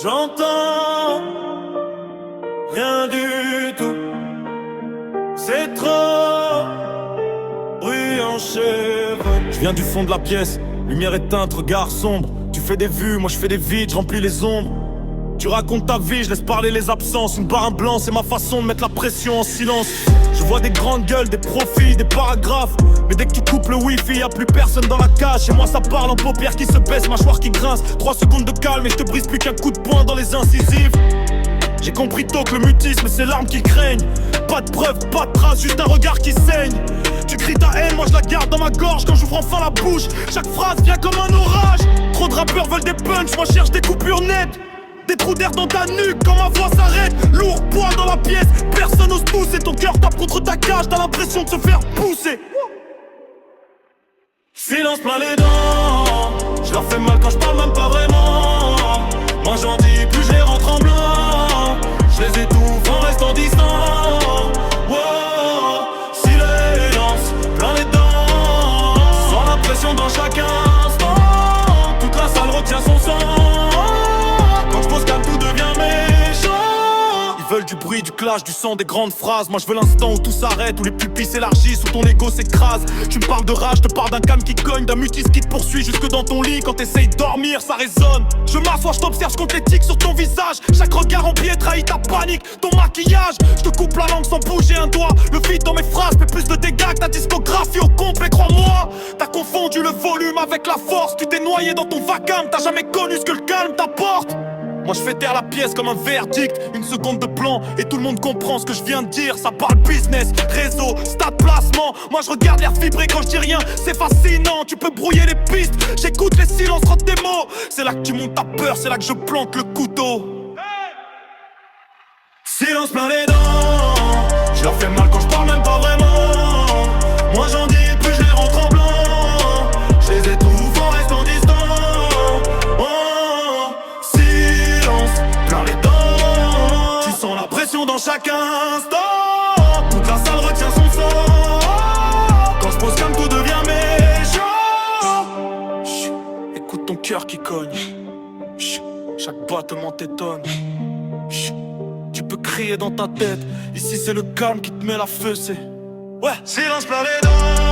J'entends rien du tout. C'est trop bruyant cheveux. Je viens du fond de la pièce, lumière éteinte, regard sombre. Tu fais des vues, moi je fais des vides, je remplis les ombres. Tu racontes ta vie, je laisse parler les absences. Une barre, un blanc, c'est ma façon de mettre la pression en silence. Je vois des grandes gueules, des profils, des paragraphes. Mais dès que tu coupes le wifi, y'a plus personne dans la cage. Chez moi ça parle en paupières qui se baissent, mâchoire qui grince. 3 secondes de calme et je te brise plus qu'un coup de poing dans les incisives. J'ai compris tôt que le mutisme c'est l'arme qui craigne. Pas de preuves, pas de traces, juste un regard qui saigne. Tu cries ta haine, moi je la garde dans ma gorge quand j'ouvre enfin la bouche. Chaque phrase vient comme un orage. Trop de rappeurs veulent des punchs, moi cherche des coupures nettes. Des trous d'air dans ta nuque quand ma voix s'arrête. Lourd poids dans la pièce, personne n'ose pousser. Ton cœur tape contre ta cage, t'as l'impression de se faire pousser. Silence plein les dents. Je leur fais mal quand je parle même pas vraiment. Moi j'en dis plus, je les rentre en blanc. Je les étouffe en restant distant. Wow, silence plein les dents. Sans la pression dans chaque instant. Toute la salle retient son sang. Quand je pose calme tout devient méchant. Ils veulent du bruit, du clash, du sang, des grandes phrases. Moi je veux l'instant où tout s'arrête, où les pupilles s'élargissent, où ton ego s'écrase. Tu me parles de rage, je te parle d'un calme qui cogne, d'un mutisme qui te poursuit jusque dans ton lit. Quand t'essayes de dormir, ça résonne. Je m'assois, je t'observe, je compte les tics sur ton visage. Chaque regard emplié trahit ta panique, ton maquillage. Je te coupe la langue sans bouger un doigt. Le vide dans mes phrases fait plus de dégâts que ta discographie au complet, crois-moi. T'as confondu le volume avec la force. Tu t'es noyé dans ton vacarme, t'as jamais connu ce que le calme t'apporte. Moi je fais taire la pièce comme un verdict. Une seconde de plan et tout le monde comprend ce que je viens de dire. Ça parle business, réseau, stade, placement. Moi je regarde l'air vibrer quand je dis rien. C'est fascinant, tu peux brouiller les pistes. J'écoute les silences, rentre des mots. C'est là que tu montes ta peur, c'est là que je plante le couteau. Silence plein les dents. Je leur fais mal quand je parle même pas vraiment. Moi j'en dis plus, je les rentre en blanc. Je les étouffe en restant distant. Dans chaque instant, toute la salle retient son sang. Quand je pose comme tout devient méchant. Chut, écoute ton cœur qui cogne. Chut, chaque battement t'étonne. Chut, tu peux crier dans ta tête. Ici c'est le calme qui te met la feu, c'est ouais. Silence plein les dents.